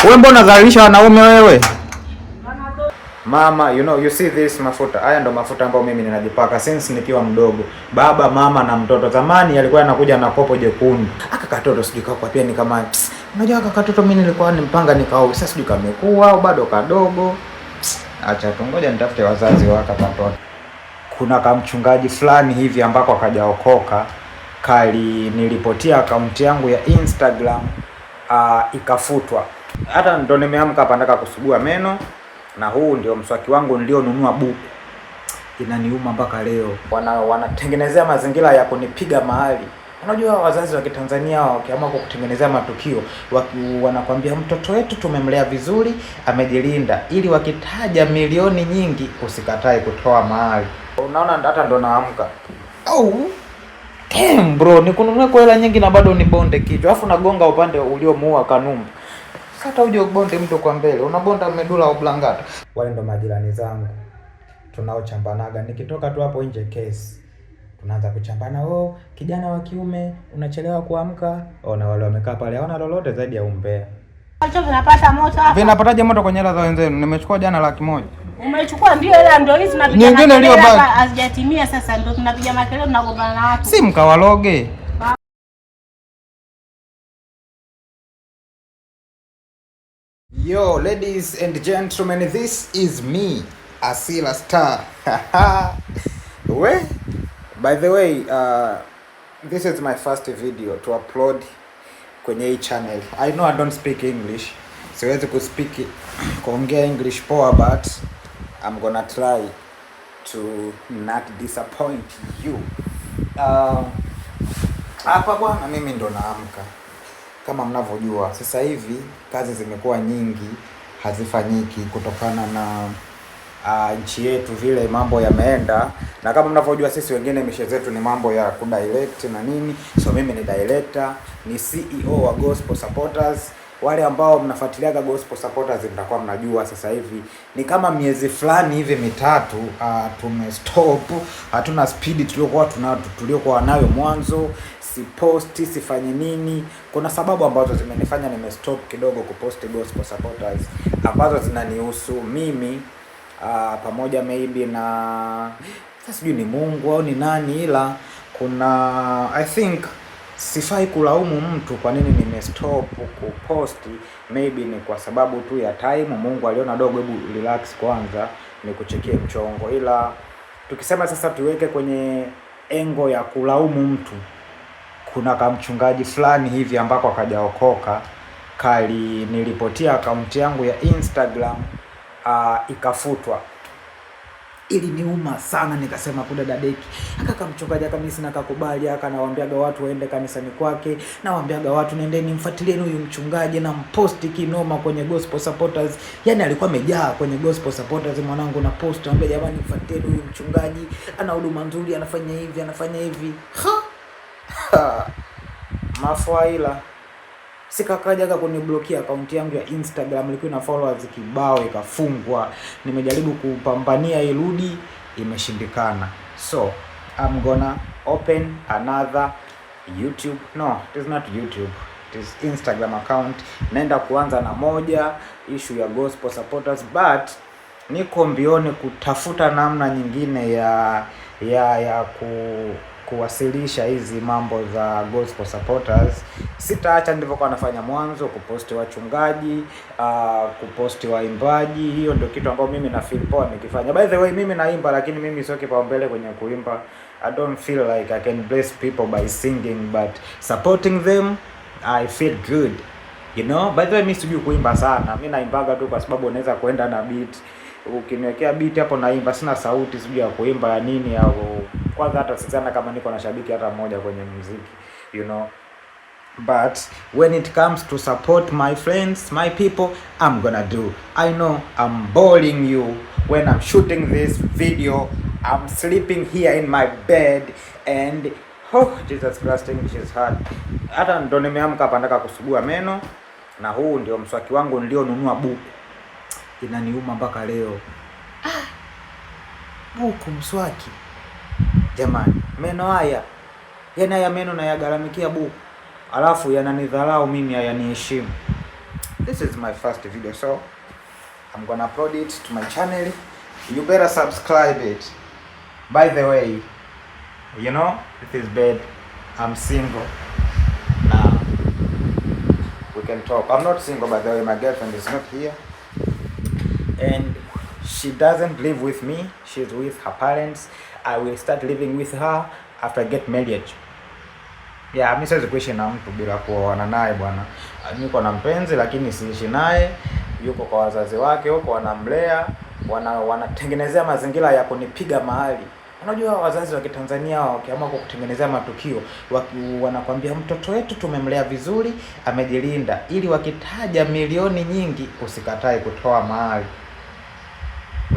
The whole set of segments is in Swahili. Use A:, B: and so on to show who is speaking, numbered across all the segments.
A: Wewe mbona unadhalilisha wanaume wewe? Mama, you see this mafuta. Haya ndo mafuta ambayo mimi ninajipaka since nikiwa mdogo. Baba, mama na mtoto. Zamani alikuwa anakuja na kopo jekundu. Aka katoto sijui kwa pia ni kama unajua aka katoto mimi nilikuwa nimpanga nikao. Sasa sijui kamekuwa au bado kadogo. Acha tu ngoja nitafute wazazi wa aka katoto. Kuna kamchungaji fulani hivi ambako akajaokoka nilipotia akaunti yangu ya Instagram ikafutwa. Hata ndo nimeamka hapa nataka kusugua meno na huu ndio mswaki wangu nilionunua buku. Inaniuma mpaka leo. Wanatengenezea mazingira ya kunipiga mahali. Unajua wazazi wa Kitanzania wakiamua kukutengenezea matukio, wanakwambia mtoto wetu tumemlea vizuri, amejilinda, ili wakitaja milioni nyingi usikatae kutoa mahali. Unaona hata ndo naamka. Damn bro, nikununue kwa hela nyingi na bado unibonde kichwa. Alafu nagonga upande uliomuua Kanumba. Sasa uje ubonde mtu kwa mbele, unabonda medula oblongata. Wale ndo majirani zangu tunaochambanaga. Nikitoka tu hapo nje kesi tunaanza kuchambana. Kijana wa kiume unachelewa kuamka. Na wale wamekaa pale hawana lolote zaidi ya umbea.
B: Acha vinapata moto hapa.
A: Vinapataje moto kwenye hela za wenzenu? Nimechukua jana 100,000.
B: Umechukua ndio hela ndio hizi tunapiga. Nyingine leo baki hazijatimia sasa ndio tunapiga makelele tunagombana na watu.
A: Si mkawaloge. Yo, ladies and gentlemen, this is me, Asila Star. By the way, this is my first video to upload kwenye hii channel. I know I don't speak English. Siwezi kuongea English poa, but I'm gonna try to not disappoint you. Hapa bwana mimi ndo naamka. Kama mnavyojua sasa hivi kazi zimekuwa nyingi, hazifanyiki kutokana na nchi yetu vile mambo yameenda. Na kama mnavyojua sisi wengine mishe zetu ni mambo ya kudirect na nini. So mimi ni director, ni CEO wa Gospel Supporters. Wale ambao mnafuatiliaga Gospel Supporters mtakuwa mnajua sasa hivi ni kama miezi fulani hivi mitatu tumestop. Hatuna speed tuliokuwa nayo mwanzo. Siposti, sifanyi nini. Kuna sababu ambazo zimenifanya nimestop kidogo kuposti Gospel Supporters ambazo zinanihusu mimi pamoja maybe na sijui ni Mungu au ni nani, ila kuna I think sifai kulaumu mtu kwa nini nimestop kuposti. Maybe ni kwa sababu tu ya time. Mungu aliona dogo, hebu relax kwanza nikuchekie mchongo. Ila tukisema sasa tuweke kwenye engo ya kulaumu mtu, kuna kamchungaji fulani hivi ambako akajaokoka nilipotia akaunti yangu ya Instagram ikafutwa. Iliniuma sana, nikasema kuda dadeki. Akamchungaji kabisa na kakubali, akanawaambiaga watu waende kanisani kwake, na waambiaga watu nendeni mfuatilieni huyu mchungaji na mposti kinoma kwenye Gospel Supporters. Yani alikuwa amejaa kwenye Gospel Supporters mwanangu, na post anambia jamani mfuatilieni huyu mchungaji, ana huduma nzuri, anafanya hivi. Mafaila sikakajaga kuniblokia akaunti yangu ya Instagram, ilikuwa na followers kibao ikafungwa. Nimejaribu kupambania irudi, imeshindikana. So I'm gonna open another YouTube. No, it is not YouTube. It is Instagram account. Naenda kuanza na moja issue ya Gospel Supporters, but niko mbioni kutafuta namna nyingine ya kuwasilisha hizi mambo za Gospel Supporters. Sitaacha ndivyokuwa nafanya mwanzo, kuposti wachungaji, kuposti waimbaji. Hiyo ndio kitu ambacho mimi na feel poa nikifanya. By the way, mimi naimba, lakini mimi sio kipaumbele kwenye kuimba. I don't feel like I can bless people by singing, but supporting them I feel good. You know, by the way, mimi sijui kuimba sana. Mimi naimbaga tu kwa sababu unaweza kuenda na beat. Ukiniwekea beat hapo naimba, sina sauti sijui ya kuimba ya nini au kwanza hata sisana kama niko na shabiki hata mmoja kwenye muziki, you know. But when it comes to support my friends, my people, I'm gonna do. I know I'm boring you when I'm shooting this video. I'm sleeping here in my bed and Jesus Christ, English is hard. Hata ndo nimeamka hapa nataka kusugua meno na huu ndio mswaki wangu nilionunua buku. Inaniuma mpaka leo. Buku mswaki. Jamani, meno haya. Yana ya meno na yagaramikia buku. Alafu yananidharau mimi, hayaniheshimu. this is my first video, so I'm gonna upload it to my channel. You better subscribe it. By the way, you know, it is bad. I'm single now. We can talk. I'm not single, by the way. My girlfriend is not here, and she doesn't live with me. She's with her parents. I will start living with her after I get married. Yeah, mimi siwezi kuishi na mtu bila kuoana naye bwana. Niko na mpenzi lakini siishi naye. Yuko kwa wazazi wake huko, wanamlea, wanatengenezea mazingira ya kunipiga mahali. Unajua wazazi wa Kitanzania wakiamua kukutengenezea matukio, wanakwambia mtoto wetu tumemlea vizuri, amejilinda, ili wakitaja milioni nyingi usikatae kutoa mahali.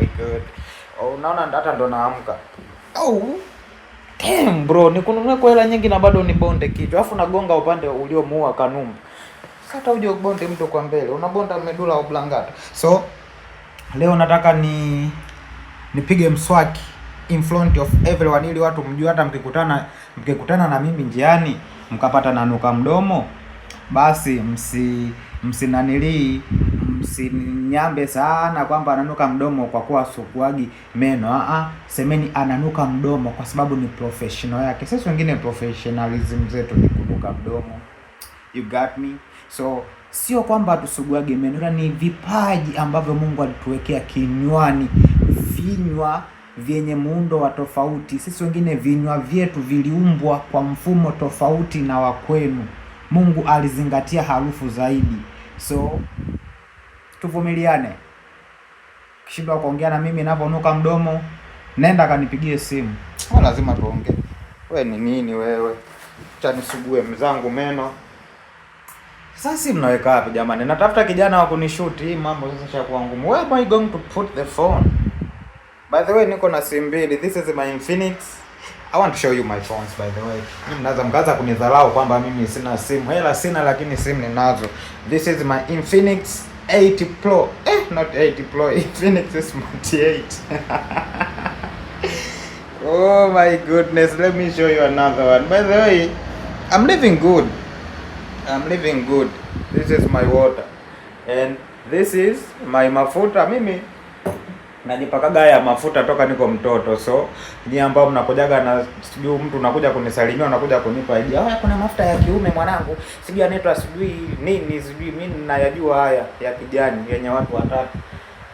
A: We good. Unaona hata ndo naamka. Damn bro, nikununue kwa hela nyingi na bado ni bonde kichwa. Alafu nagonga upande uliomuua Kanumba. Sasa uje ubonde mtu kwa mbele, unabonda medula oblongata. So leo nataka nipige mswaki in front of everyone, ili watu mjue, hata mkikutana na mimi njiani mkapata nanuka mdomo, basi msinanilii msinyambe sana kwamba ananuka mdomo kwa kuwa sukuagi meno. Semeni ananuka mdomo kwa sababu ni professional yake. Sisi wengine professionalism zetu ni kunuka mdomo. You got me? So sio kwamba tusuguage meno, ni vipaji ambavyo Mungu alituwekea kinywani, vinywa vyenye muundo wa tofauti. Sisi wengine vinywa vyetu viliumbwa kwa mfumo tofauti na wa kwenu. Mungu alizingatia harufu zaidi. So tuvumiliane. Kishinda kuongea na mimi ninaponuka mdomo, nenda kanipigie simu. Lazima tuongee. Wewe ni nini wewe? Acha nisugue mzangu meno. Sasa mnaweka wapi jamani? Natafuta kijana wa kunishoot. Hii mambo sasa shakuwa ngumu. Where am I going to put the phone? By the way, niko na simu mbili. This is my Infinix. I want to show you my phones by the way. Mimi mnaweza mkaanza kunidharau kwamba mimi sina simu. Hela sina lakini simu ninazo. This is my Infinix 80 Pro. Not 80 Pro. Infinix Smart 8. Oh my goodness. Let me show you another one. By the way, I'm living good. This is my water. And this is my mafuta. Mimi najipakaga haya mafuta toka niko mtoto. So ni ambao mnakujaga na sijui mtu unakuja kunisalimia, unakuja kunipa idea, kuna mafuta ya kiume mwanangu, sijui anaitwa sijui nini, sijui mimi ninayajua haya ya kijani yenye watu watatu,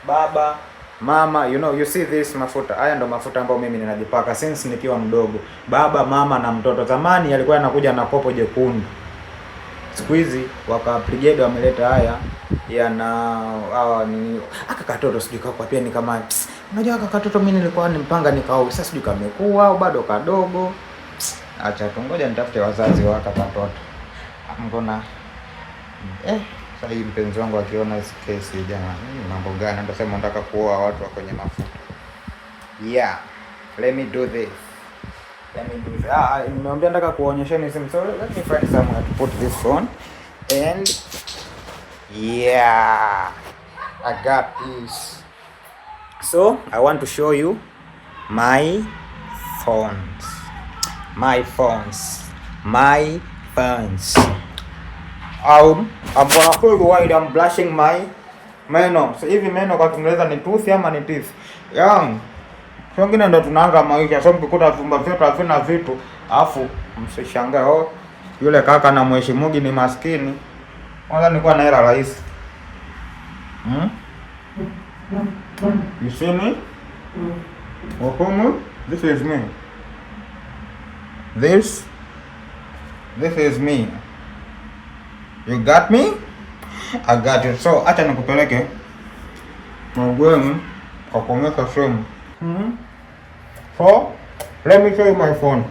A: baba, mama. You see this mafuta, haya ndo mafuta ambayo mimi ninajipaka since nikiwa mdogo. Baba, mama na mtoto. Zamani yalikuwa yanakuja na kopo jekundu. Siku hizi waka brigade wameleta haya ni aka katoto sijui kwa pia ni kama unajua aka katoto mimi nilikuwa nimpanga nikao, sasa sijui kamekuwa au bado kadogo. Acha tu ngoja nitafute wazazi wa aka katoto. Mbona sasa hii mpenzi wangu akiona kesi jamani, mambo gani? Anasema nataka kuoa watu wa kwenye mafuta. Yeah, let me do this. Nimeambia nataka kuonyesheni simu. So let me find somewhere to put this phone. And yeah, I got this. So I want to show you my phones. I'm gonna show you why I'm blushing my meno. So hivi meno kwa Kiingereza ni tooth ama ni teeth? Wengine ndo tunaanza maisha. So mkikuta vyumba vyetu havina vitu, afu msishangae yule kaka na mheshimugi ni maskini. Kwanza nilikuwa na hela rahisi. You see me? This is me. This is me. You got me? I got you. So acha nikupeleke mgeni kwa kuonyesha simu. So let me show you my phone.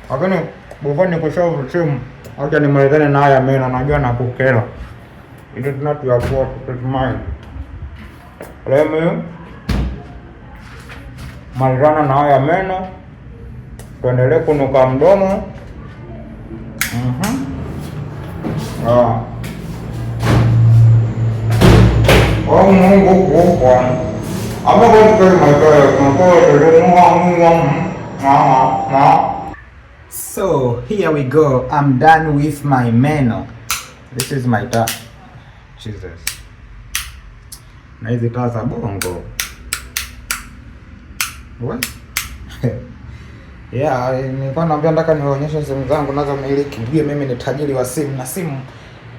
A: Lakini before nikushow simu, acha nimalizane na haya meno, najua nakukera. It is not your fault, it is mine. Let me malizana na haya meno, tuendelee kunuka mdomo. Oh Mungu kwa. I'm not going to tell you my girl. So here we go. I'm done with my meno. This is my Jesus. Na hizi taa za bongo. What? Yeah, nilikuwa naambia nataka niwaonyeshe simu zangu nazo miliki. Mjue mimi ni tajiri wa simu na simu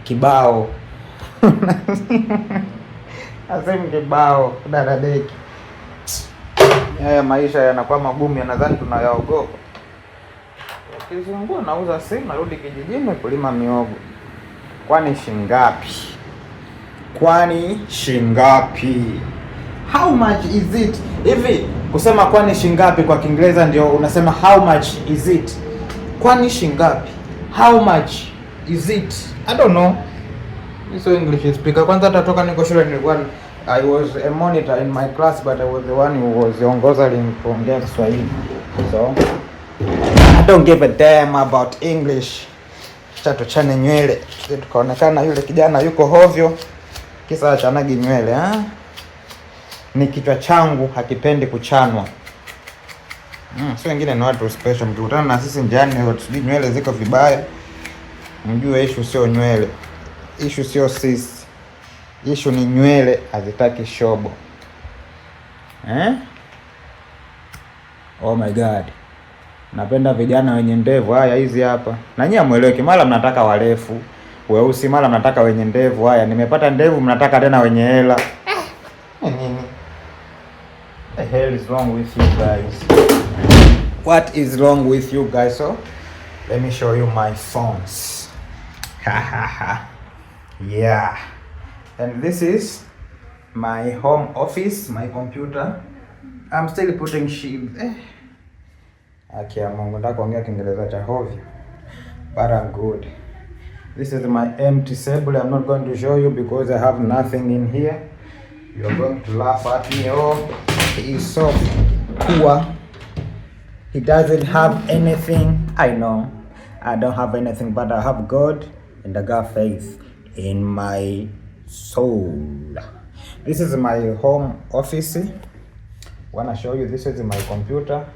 A: kibao. Na simu kibao, dadadeki. Haya maisha yanakuwa magumu, yanadhani tunayaogopa. Kizungu nauza simu, narudi kijijini kulima miogo. Kwani shingapi? Kwani shingapi? How much is it? Hivi kusema kwani shingapi kwa Kiingereza ndio unasema how much is it? Kwani shingapi? How much is it? I don't know. So English speaker. Kwanza atatoka niko shule nilikuwa I was a monitor in my class but I was the one who was ongoza kuongea Kiswahili. So I don't give a damn about English. Chato chane nywele. Tukaonekana yule kijana yuko hovyo. Kisa chanagi nywele, ni kichwa changu hakipendi kuchanwa. So wengine ni watu special, mkikutana na sisi njiani watu nywele ziko vibaya, mjue issue sio nywele. Issue sio sisi. Issue ni nywele hazitaki shobo. Oh my god. Napenda vijana wenye ndevu haya hizi hapa. Na nyinyi amueleweki, mara mnataka warefu, weusi, mara mnataka wenye ndevu. Haya nimepata ndevu mnataka tena wenye hela. Nini? The hell is wrong with you guys? What is wrong with you guys? So let me show you my phones. Yeah. And this is my home office, my computer. I'm still putting shit. Akia Mungu, nataka kuongea Kiingereza cha hovyo. But I'm good. This is my empty table. I'm not going to show you because I have nothing in here. You're going to laugh at me. Oh, he is so poor. He doesn't have anything. I know. I don't have anything, but I have God and I got faith in my soul. This is my home office. Wanna show you, this is my computer.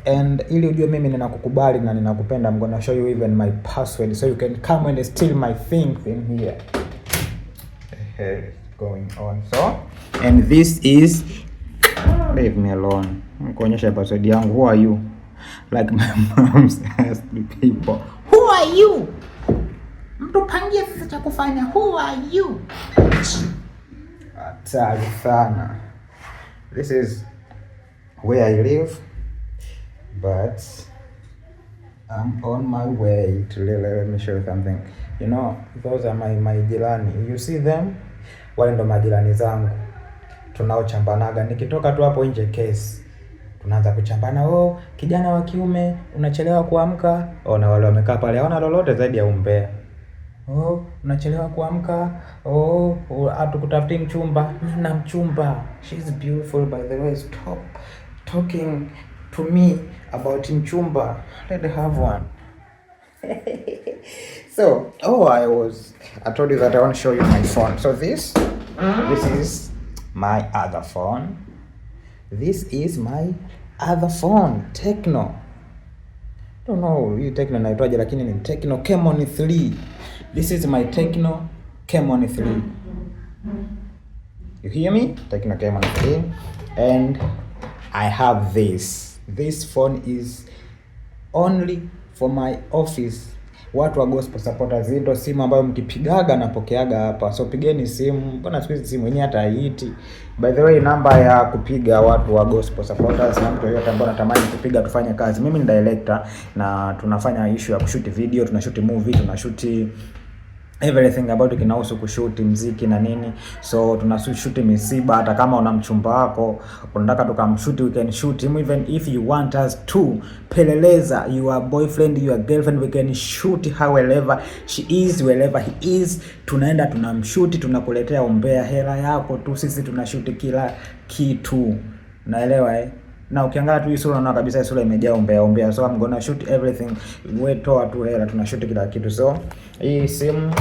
A: And ili ujue mimi ninakukubali na ninakupenda, I'm gonna show you even my password so you can come and steal my things in here. Going on. So, and this is, leave me alone. Nikuonyesha password yangu. Who are you? Like my mom's asked the people. Who are you? Mtu pangie sasa cha kufanya. Who are you? Hatari sana. This is where I live. But I'm on my way to let me show you something. You know, those are my jirani. You see them? Wale ndo majirani zangu. Tunaochambanaga. Nikitoka tu hapo nje case. Tunaanza kuchambana. Oh, kijana wa kiume, unachelewa kuamka. Oh, na wale wamekaa pale hawana lolote zaidi ya umbea. Oh, unachelewa kuamka. Oh, hatukutafuti mchumba. Nina mchumba. She's beautiful by the way. Stop talking to me about mchumba. Let her have one. So, I told you that I want to show you my phone. So this is my other phone. This is my other phone, Tecno. Don't know hii Tecno naitwaje, lakini ni Tecno Camon 3. This is my Tecno Camon 3. You hear me? Tecno Camon 3. And I have this. This phone is only for my office. Watu wa gospel supporters, ndio simu ambayo mkipigaga napokeaga hapa. So pigeni simu. Mbona siku hizi simu yenyewe hata haiti. By the way, namba ya kupiga watu wa gospel supporters na mtu yote ambaye anatamani kupiga tufanye kazi. Mimi ni director na tunafanya issue ya kushoot video, tunashoot movie, tunashoot everything about kinahusu kushoot muziki na nini. So tunashoot misiba. Hata kama una mchumba wako unataka tukamshoot, we can shoot him. Even if you want us to peleleza your boyfriend, your girlfriend, we can shoot her wherever she is, wherever he is. Tunaenda tunamshoot, tunakuletea umbea, hela yako tu, sisi tunashoot kila kitu. Naelewa na ukiangalia tu hii sura unaona kabisa hii sura imejaa umbea. So I'm gonna shoot everything. We toa tu hela, tunashoot kila kitu. So hii simu,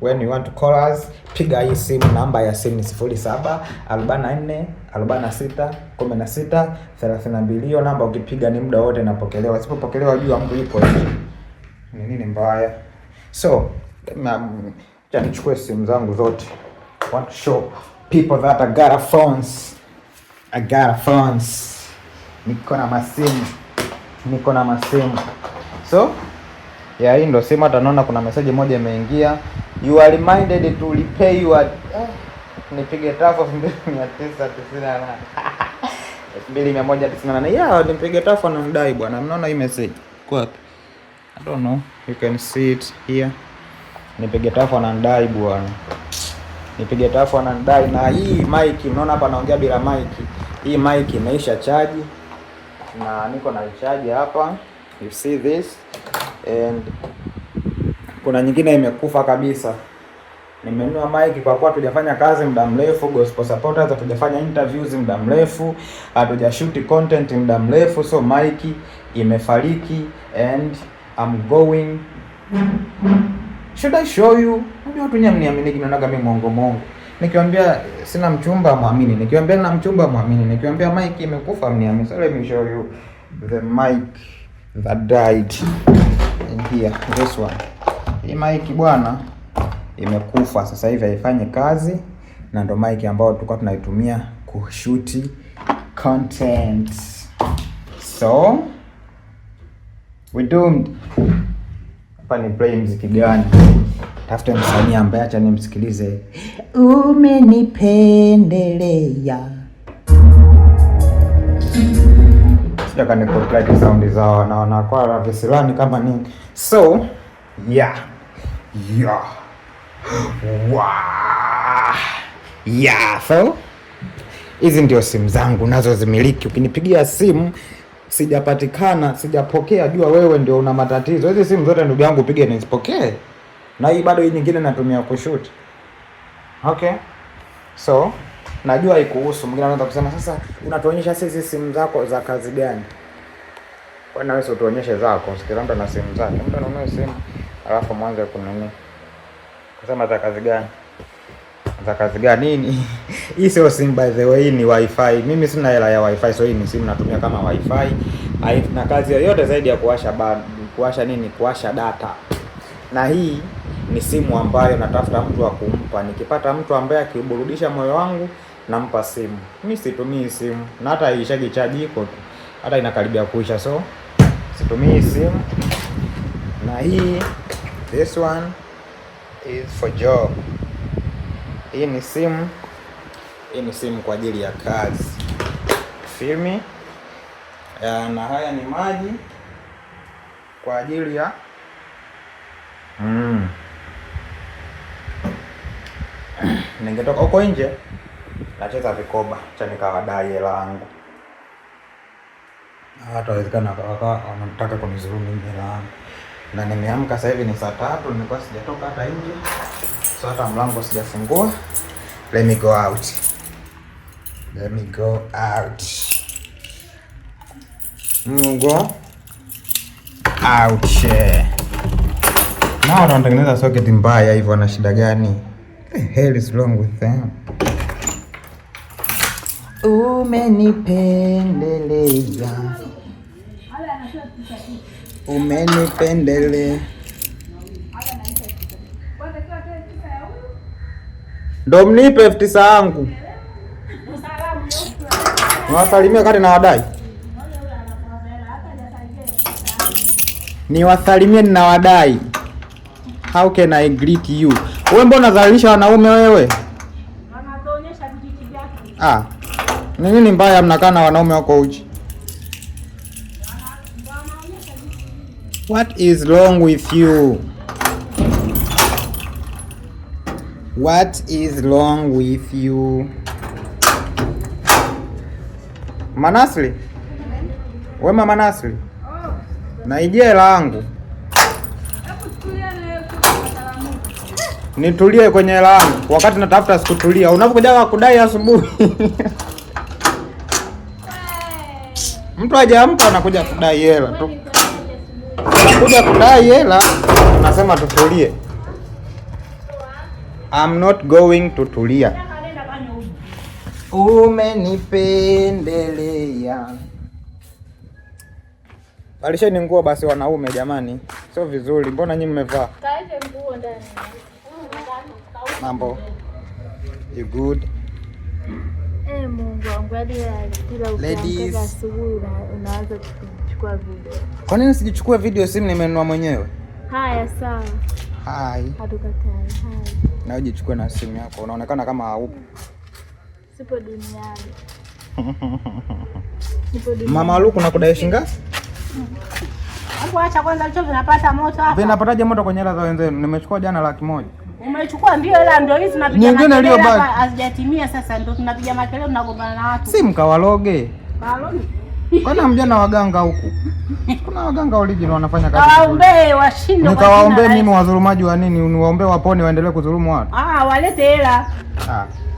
A: when you want to call us, piga hii simu. Namba ya simu ni 07 44 46 16 32. Hiyo namba ukipiga ni muda wote napokelewa. Sipopokelewa jua mtu yupo nje. Ni nini mbaya? So nichukue simu zangu zote. want to show people that I got a phones. Niko na masimu. So yeah, hii ndo simu. Hata naona kuna message moja imeingia, you are reminded to repay your nipige tafu 2998 2198. Yeah, nipige tafu na ndai bwana. Mnaona hii message kwa wapi? I don't know, you can see it here. Nipige tafu na ndai bwana. Nipige tafu na ndai. Na hii mic unaona hapa naongea bila mic. Hii mic imeisha charge na niko na charge hapa. You see this, and kuna nyingine imekufa kabisa. Nimenunua mic kwa kuwa hatujafanya kazi muda mrefu, gospel supporters hatujafanya interviews muda mrefu, hatujashoot content muda mrefu, so mic imefariki and I'm going. Should I show you? Ndio watu mniamini kinaonaga mimi mongo. Nikiwaambia sina mchumba muamini, nikiwaambia nina mchumba muamini, nikiwaambia mic imekufa mniamini. So let me show you the mic that died in here, this one. Hii mic bwana imekufa sasa hivi, haifanyi kazi, na ndo mic ambayo tulikuwa tunaitumia kushoot content. So we doomed. Hapa ni play muziki gani? Tafuta msanii ambaye acha nimsikilize. Umenipendelea. Sija kani copyright sound zao na wanakuwa visilani kama nini. So yeah. So hizi ndio simu zangu nazo zimiliki. Ukinipigia simu sijapatikana, sijapokea, jua wewe ndio una matatizo. Hizi simu zote ndugu yangu upige nisipokee. Na hii bado, hii nyingine natumia kushoot. Okay. So najua haikuhusu. Mwingine anaanza kusema sasa unatuonyesha sisi simu zako za kazi gani? Kwa nini wewe utuonyeshe zako? Sikiliza, mtu ana simu zake. Mtu anunua simu alafu mwanzo kununua. Kusema za kazi gani? Za kazi gani nini? Hii sio simu by the way, ni wifi. Mimi sina hela ya wifi, so hii ni simu natumia kama wifi. Haina kazi yoyote zaidi ya kuwasha data. Na hii ni simu ambayo natafuta mtu wa kumpa. Nikipata mtu ambaye akiburudisha moyo wangu nampa simu. Mimi situmii simu, na hata ishaji charge iko tu, hata inakaribia kuisha, so situmii simu. Na hii, this one is for job. Hii ni simu kwa ajili ya kazi. Feel me? Na haya ni maji kwa ajili ya ningetoka huko nje nacheza vikoba cha nikawadai hela yangu. Hata wezekana wanataka kunizulumu hela yangu. Na nimeamka sasa hivi ni saa 3, nilikuwa sijatoka hata nje. So hata mlango sijafungua. Let me go out. Go out. Nao wanatengeneza socket mbaya hivyo, wana shida gani? The hell is wrong with them? Umenipendelea. Ndo mnipe 9 yangu. Niwasalimie kati na wadai. Niwasalimie na wadai. How can I greet you? Wewe mbona unadhalilisha wanaume wewe? Wanaonyesha vijiji vyako. Nini mbaya mnakaa na wanaume wako uchi? What is wrong with you? What is wrong with you? Manasli? Wema Manasli? Na ije langu. Nitulie kwenye langu wakati natafuta sikutulia. Unapokuja kudai asubuhi. Mtu hajaamka anakuja kudai hela tu. Anakuja kudai hela, unasema tutulie. I'm not going to tulia. Umenipendelea. Alisheni nguo basi wanaume jamani. Sio vizuri. Mbona nyinyi mmevaa? Kaete nguo ndani. Mambo. You good?
C: Mungu wangu, hadi kila ukiamka asubuhi unaanza kuchukua video.
A: Kwa nini sijichukue video? Simu nimenunua mwenyewe.
C: Haya sawa.
A: Hai.
C: Hatukatai. Hai.
A: Na ujichukue na simu yako. Unaonekana kama haupo.
C: Sipo duniani.
A: Mama Luku nakudai shilingi ngapi?
B: Hapo acha kwanza hicho vinapata moto hapa.
A: Vinapataje moto kwenye hela za wenzenu? Nimechukua jana 100,000.
B: Umechukua ndio hela ndio hizi tunapiga makelele hapa hazijatimia sasa ndio tunapiga makelele tunagombana na watu.
A: Si mkawaloge.
B: Kawaloge.
A: Kwani mjana waganga huku? Kuna waganga original wanafanya kazi.
B: Kawaombee washinde.
A: Nikawaombee mimi wadhulumaji wa nini? Uniwaombee wapone waendelee kudhulumu watu.
B: Walete hela.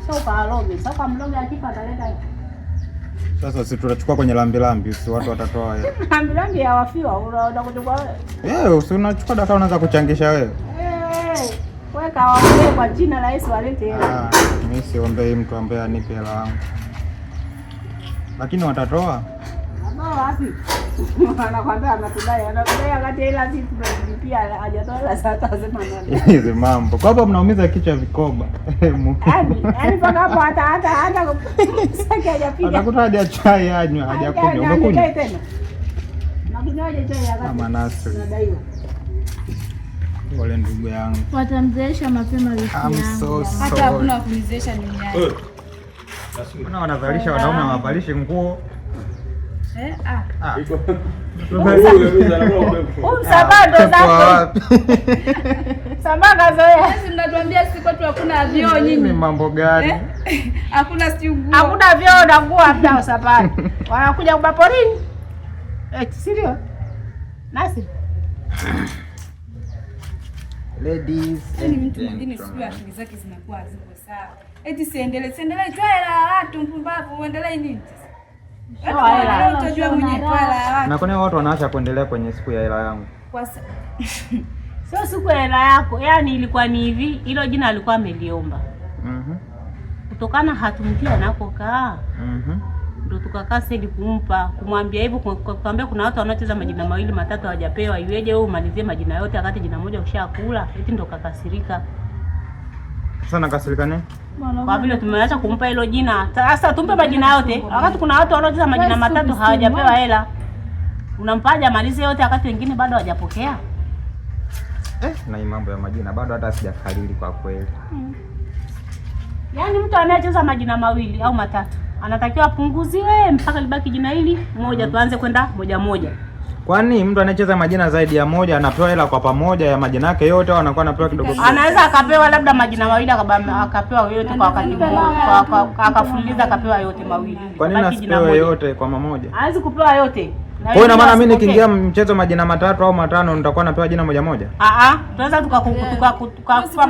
C: Sio kawaloge. Sio kama mloga akifa ataleta.
A: Sasa si tutachukua kwenye lambi si watu watatoa hela.
B: Lambi ya wafiwa unaenda kuchukua wewe.
A: Si unachukua daka unaanza kuchangisha wewe.
B: Wewe kawaombee kwa jina la Yesu walete hela.
A: Mimi siombei mtu ambaye anipe hela yangu. Lakini watatoa.
B: Wapi? Anakwambia anatudai wakati hela sisi tunalipia hajatoa hela sasa asema nani.
A: Hizi mambo. Kwa hapo mnaumiza kichwa vikoba.
B: Yaani mpaka hapo hata sasa hajapiga.
A: Atakuta haja chai anywa, hajakunywa. Umekunywa
B: tena. Na kinywaji chai wakati.
A: Mama Nasri.
B: Unadaiwa.
A: Wale ndugu yangu.
C: Watamzeesha mapema wiki yangu.
B: Hata hakuna kunizesha duniani.
A: Kuna wanavalisha wanaume hawavalishi nguo.
B: Msabado zako. Sambaga zoea.
C: Sisi mnatuambia sisi kwetu hakuna vyoo nyinyi.
A: Ni mambo gani?
C: Hakuna nguo.
B: Hakuna vyoo na nguo hata usapani. Wanakuja kuba porini. Sirio? Nasi.
A: Ladies.
D: Ni mtu mwingine sijui akili zake zinakuwa haziko sawa. Eti siendelee toa hela watu mpumbavu uendelee nini sasa? Hela utajua mwenyewe toa hela.
A: Na kwa nini watu wanaacha kuendelea kwenye siku ya hela yangu?
B: Sio siku ya hela yako. Yaani ilikuwa ni hivi, hilo jina alikuwa ameliomba. Kutokana hatumjui anakokaa. Ndio tukakaa sasa kumwambia hivyo kumwambia kuna watu wanaocheza majina 2 matatu hawajapewa. Iweje wewe umalizie majina yote wakati jina moja ushakula? Eti ndio kakasirika.
A: Sasa nakasirika nini?
B: Kwa vile tumeacha kumpa hilo jina. Sasa tumpe majina yote. Wakati kuna watu wanaocheza majina matatu hawajapewa hela. Unampaja malize yote wakati wengine bado hawajapokea.
A: Na mambo ya majina bado hata sijakalili kwa kweli.
B: Yaani mtu anayecheza majina 2 au matatu anatakiwa apunguziwe mpaka libaki jina hili moja tuanze kwenda moja.
A: Kwani mtu anayecheza majina zaidi ya moja anapewa hela kwa pamoja ya majina yake yote au anakuwa anapewa kidogo kidogo? Anaweza
B: akapewa labda majina 2 akapewa yote kwa wakati mmoja, akafuliza akapewa yote 2.
A: Kwa nini asipewe yote kwa pamoja?
B: Hawezi kupewa yote.
A: Kwa hiyo ina maana mimi nikiingia mchezo majina 3 au 5 nitakuwa napewa jina moja?
B: Tunaweza tukakupa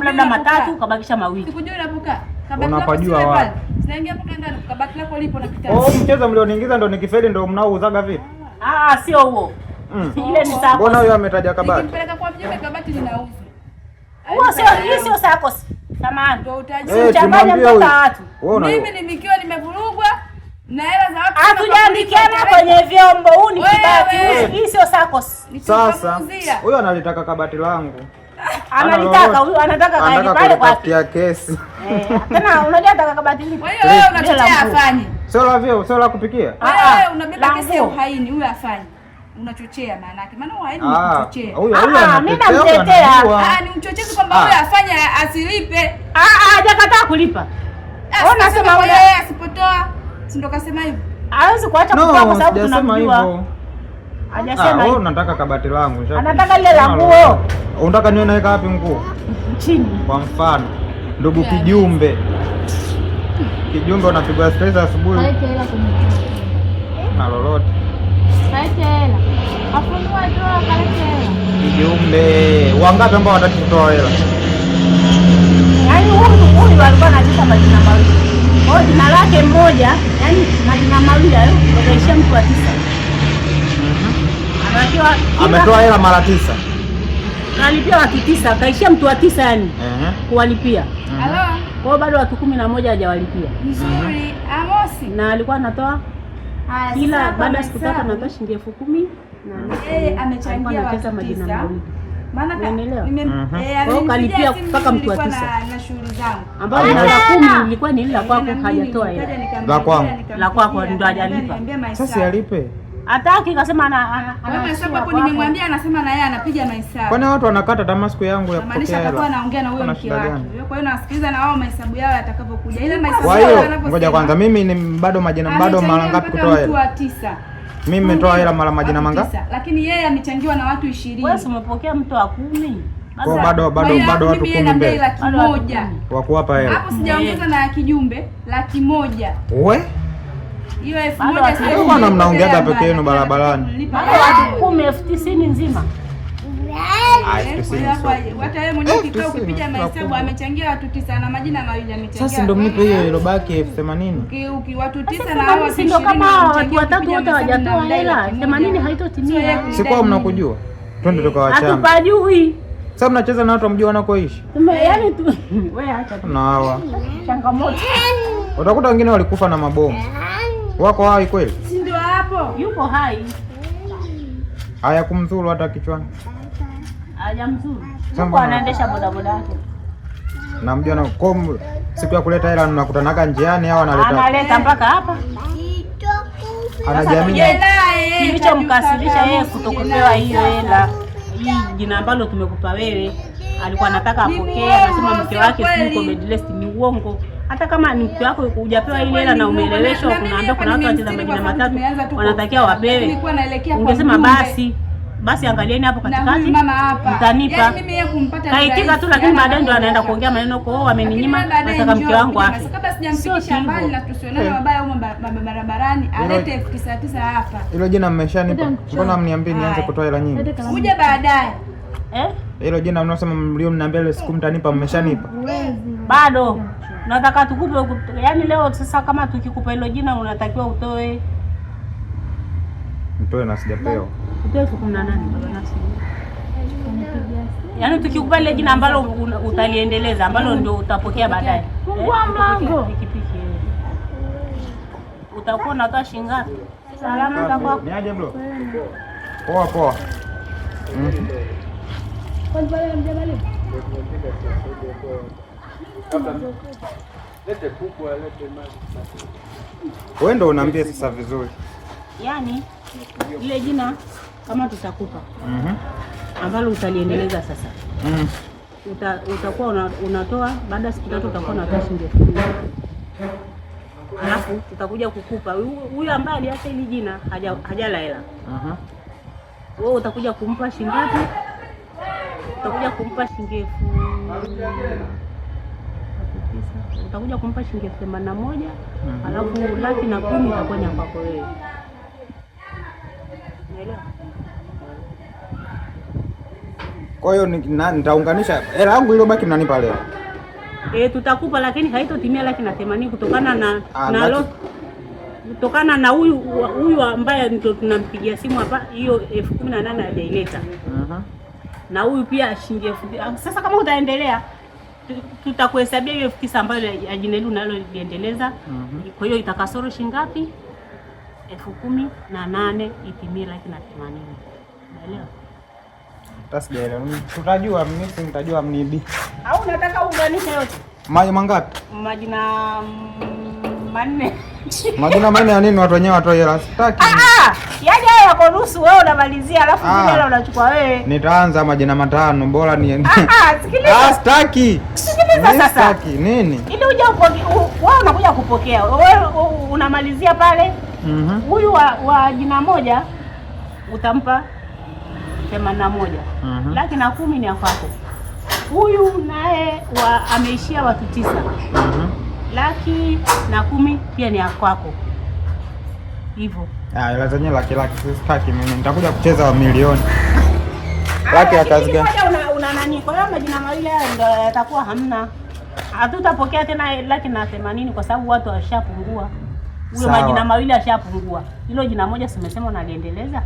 B: labda 3 ukabakisha 2.
D: Sikujua unapokaa.
A: Unapajua wapi?
D: Sinaingia hapo ndani kabaki lako lipo na
A: kitabu. Mchezo mlioniingiza ndo nikifeli ndo mnaouzaga vipi?
B: Sio huo. Ile ni sako.
A: Mbona huyo ametaja kabati?
D: Nikipeleka kwa mjomba kabati linauzwa.
B: Huo sio sako. Samahani.
D: Ndio utaji.
B: Changanya mpaka watu.
D: Mimi nikiwa nimevurugwa na hela za watu.
B: Hatujaandikiana kwenye vyombo. Huu ni kibati. Hii sio sako.
A: Sasa huyo analitaka kabati langu.
B: Analitaka huyu anataka kaji pale kwa
A: kesi.
B: Tena unajua ataka kabati lipi?
D: Wewe unachochea afanye.
A: Sio la kupikia.
D: Wewe unabeba kesi ya uhaini, huyu afanye. Unachochea maana yake. Maana uhaini ni kuchochea.
B: Mimi namtetea.
D: Ni uchochezi kwamba huyu afanye asilipe.
B: Hajakataa kulipa.
D: Unasema yeye asipotoa, si ndo kasema hivyo.
B: Hawezi kuacha kutoa kwa sababu tunamjua.
A: Hajasema hivyo. Unataka kabati langu.
B: Anataka lile la nguo.
A: Unataka niwe naweka wapi nguo?
B: Chini.
A: Kwa mfano, ndugu Kijumbe. Kijumbe unapigwa stress asubuhi.
C: Haite hela
A: na lolote.
C: Haite hela. Afunua doa kalete hela.
A: Kijumbe, wangapi ambao wataki kutoa hela?
B: Yaani huyu alikuwa anacheza majina 2. Kwa jina lake moja, yaani majina 2 hayo ndio mtu wa 9.
A: Ametoa hela mara 9.
B: Analipia watu 9, kaishia mtu wa 9 yani. Kuwalipia. Kwa bado watu 11 hajawalipia.
D: Nzuri, Amosi.
B: Na alikuwa anatoa kila baada ya siku 3 anatoa shilingi 10,000
D: na yeye amechangia watu 9. Maana
B: kalipia mpaka mtu wa 9
D: na shughuli zangu.
B: Ambapo jina la 10 ilikuwa ni la kwako, hajatoa hela.
A: La kwangu.
B: La kwako ndo hajalipa.
A: Sasa alipe.
B: Hataki, kasema
D: ana hesabu hapo, nimemwambia anasema na yeye anapiga mahesabu.
A: Kwani watu wanakata tamaa siku yangu ya kupokea hela?
D: Atakuwa anaongea na huyo mke wake. Kwa hiyo nasikiliza na wao mahesabu yao yatakapokuja. Ile mahesabu
A: kwa hiyo ngoja kwanza, mimi ni bado majina bado mara ngapi kutoa hela?
D: Mtu wa 9.
A: Mimi nimetoa hela mara majina mangapi?
D: Lakini yeye amechangiwa na watu 20.
B: Wewe umepokea mtu wa 10.
A: Kwa bado watu 10 mbele.
D: $100,000.
A: Wa kuwapa hela.
D: Hapo sijaongeza na ya kijumbe $100,000.
A: Wewe?
D: Hiyo 1,000
A: sasa. Mbona mnaongeza peke yenu barabarani?
B: Bado watu 10 90 nzima.
D: Hata yeye mwenyewe kikao ukipiga mahesabu amechangia watu 9 na majina mawili amechangia.
A: Sasa ndio mnipe hiyo ilobaki 80,000.
D: Watu 9 na hao watu 20
B: kama watu watatu wote hawajatoa hela 80 haitotimia.
A: Sikuwa mnakujua. Twende tukawachana.
B: Hatupajui.
A: Sasa mnacheza na watu wamjua wanakoishi.
B: Yaani tu wewe acha tu.
A: Na hawa.
B: Changamoto.
A: Utakuta wengine walikufa na mabomu. Wako hai kweli?
D: Si ndio hapo?
B: Yuko hai.
A: Haya kumzuru hata kichwani.
B: Hajamzuru. Yuko anaendesha bodaboda yake.
A: Namjua na siku ya kuleta hela mnakutanaga njiani au
B: analeta mpaka hapa.
A: Anajiamini.
B: Kilichomkasirisha yeye kutokupewa hiyo hela. Hii jina ambalo tumekupa wewe, alikuwa anataka apokee, anasema mke wake yuko bedrest. Ni uongo. Hata kama ni mke wako hujapewa ile hela na umeeleweshwa, kunaambia kuna watu wacheza majina matatu wanatakiwa wapewe, ungesema basi angalieni hapo katikati mtanipa. Kaitika tu, lakini baadaye ndo anaenda kuongea maneno kwa wameninyima, nataka mke wangu afe.
D: Kabla sijamfikisha mbali na tusionane mabaya huko barabarani, alete 9,900 hapa.
A: Hilo jina mmeshanipa. Mbona mniambie nianze kutoa hela nyingi?
D: Kuja baadaye.
A: Hilo jina mnasema mlioniambia ile siku mtanipa mmeshanipa.
B: Bado nataka tukupe, yaani leo sasa kama tukikupa hilo jina unatakiwa utoe.
A: Mtoe na sijapewa.
B: Utoe 18 baba nafsi. Yaani tukikupa ile jina ambalo utaliendeleza ambalo ndio utapokea baadaye.
C: Fungua mlango.
B: Pikipiki. Utakuwa unatoa shilingi ngapi? Salama utakuwa.
A: Niaje bro? Poa. Lete kuku, lete maji. Wewe ndio unaambia sasa vizuri.
B: Yaani ile jina kama tutakupa ambalo utaliendeleza sasa. Utakuwa unatoa baada ya siku 3 utakuwa unatoa shilingi 10,000. Alafu tutakuja kukupa huyu ambaye aliacha ile jina hajala hela. Wewe utakuja kumpa shilingi ngapi? Utakuja kumpa shilingi utakuja kumpa shilingi 81, alafu 110,000 itakuwa ni kwako wewe. Unaelewa?
A: Kwa hiyo nitaunganisha hela yangu ile baki mnanipa leo.
B: Tutakupa lakini haitotimia 180 kutokana na kutokana na huyu ambaye ndio tunampigia simu hapa, hiyo 18,000 hajaileta. Na huyu pia shilingi 10,000. Sasa kama utaendelea tutakuhesabia hiyo 9,000 ambayo ya jina hilo unaloliendeleza. Kwa hiyo itakasoro shilingi ngapi? 10,018 itimie 180. Unaelewa?
A: Tasijaelewa. Tutajua mimi nitajua mnibi.
B: Au unataka uunganishe yote?
A: Maji mangapi?
B: Majina 4.
A: Majina 4 ya nini watu wenyewe watoe hela? Sitaki.
B: Yaani haya yako nusu wewe unamalizia alafu zile unachukua wewe.
A: Nitaanza majina 5 bora ni.
B: Sikiliza.
A: Sitaki.
B: Sikiliza sasa.
A: Sitaki nini?
B: Ili uje wewe unakuja kupokea. Wewe unamalizia pale. Huyu wa jina moja utampa 81. 110,000 ni ya kwako. Huyu naye ameishia watu 9. 110,000 pia ni ya kwako. Hivyo.
A: Hela zenyewe laki sitaki mimi. Nitakuja kucheza wa milioni. Laki ya kazi gani?
B: Una nani? Kwa hiyo majina mawili haya ndio yatakuwa hamna. Hatutapokea tena 180 kwa sababu watu washapungua. Huyo majina mawili yashapungua. Hilo jina moja simesema unaliendeleza?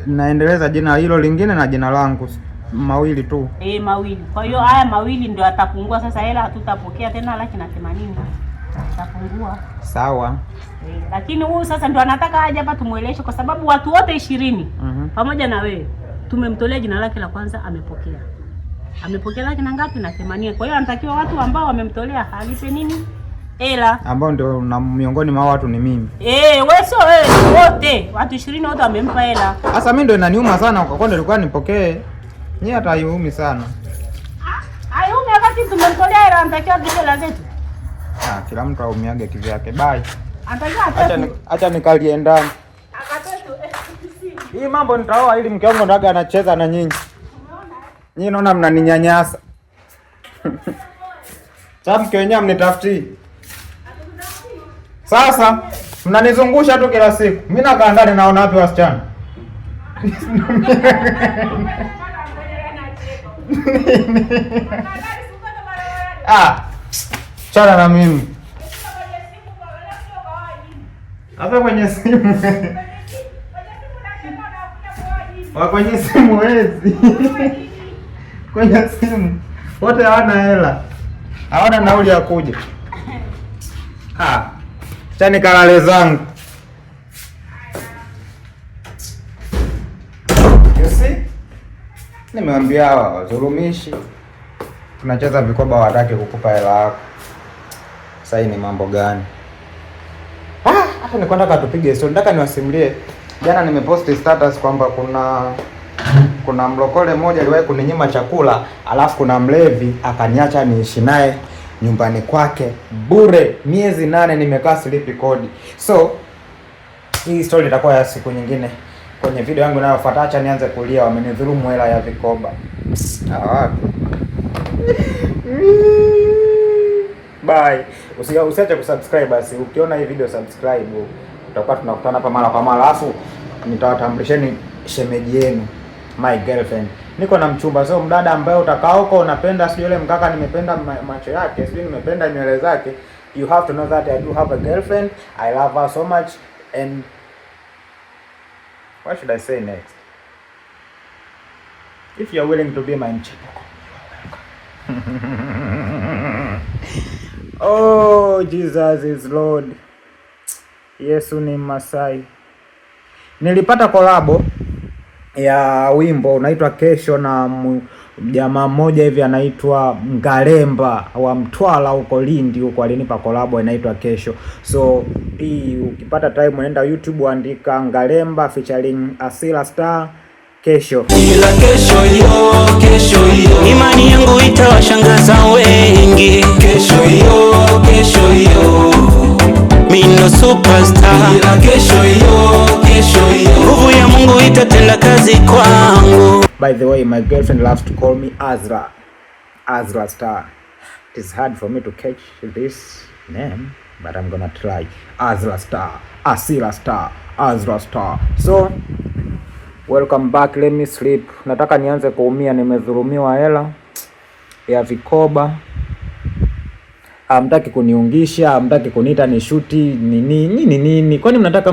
B: Naendeleza jina hilo lingine na jina langu. Mawili tu. Mawili. Kwa hiyo haya mawili ndio yatapungua sasa, hela hatutapokea tena 180. Itapungua. Sawa. Lakini huyu sasa ndio anataka aje hapa tumueleweshe kwa sababu watu wote 20 pamoja na wewe tumemtolea jina lake la kwanza, amepokea. Amepokea laki na ngapi? Na 80. Kwa hiyo anatakiwa watu ambao wamemtolea alipe nini? Hela. Ambao ndio na miongoni mwa watu ni mimi. Wewe sio wewe, wote. Watu 20 wote wamempa hela. Sasa mimi ndio inaniuma sana kwa kwenda nilikuwa nipokee. Ni hata haiumi sana. Haiumi wakati tumemtolea hela, anatakiwa alipe hela zetu. Kila mtu aumiage kivyake. Bye. Acha nikalie ndani. Hii mambo nitaoa ili mke wangu ndaga anacheza na nyinyi. Nyinyi naona mnaninyanyasa. Sasa mke wenyewe mnitafutie. Sasa mnanizungusha tu kila siku. Mimi nakaa ndani naona wapi wasichana? Chana na mimi. Hata kwenye simu. Kwenye simu wezi. Kwenye simu. Wote hawana hela. Hawana nauli ya kuja. Chani kalale zangu. You see? Nimeambia hawa wazulumishi. Tunacheza vikoba wataki kukupa hela yako. Sasa hii ni mambo gani? Hata nilikuwa nataka tupige story. Nataka niwasimulie. Jana nimeposti status kwamba kuna mlokole mmoja aliwahi kuninyima chakula, alafu kuna mlevi akaniacha niishi naye nyumbani kwake bure miezi 8 nimekaa silipi kodi. So hii story itakuwa ya siku nyingine. Kwenye video yangu inayofuata acha nianze kulia wamenidhulumu hela ya vikoba. Bye. Usiache kusubscribe basi. Ukiona hii video subscribe. Tutakuwa tunakutana hapa mara kwa mara. Alafu nitawatambulisheni shemeji yenu, my girlfriend. Niko na mchumba, so mdada ambaye utakaa huko unapenda sio yule mkaka nimependa macho yake, sio nimependa nywele zake. You have to know that I do have a girlfriend. I love her so much and what should I say next? If you are willing to be my mchumba. Oh, Jesus is Lord. Yesu ni Masai. Nilipata kolabo ya wimbo unaitwa Kesho na jamaa mmoja hivi anaitwa Ngalemba wa Mtwala huko Lindi huko, alinipa kolabo inaitwa Kesho. So hii ukipata time unaenda YouTube andika Ngalemba featuring Asila Star Kesho.
E: Ila kesho hiyo imani yangu itawashangaza wengi. Kesho hiyo mimi ndo superstar. Ila kesho hiyo nguvu ya Mungu itatenda kazi kwangu.
A: By the way, my girlfriend loves to call me Azra Star. It is hard for me to catch this name, but I'm gonna try. Azra Star, Asila Star, Azra Star. So welcome back, let me sleep. Nataka nianze kuumia, nimedhulumiwa hela ya vikoba. Hamtaki kuniungisha, hamtaki kuniita ni shuti nini. Kwani mnataka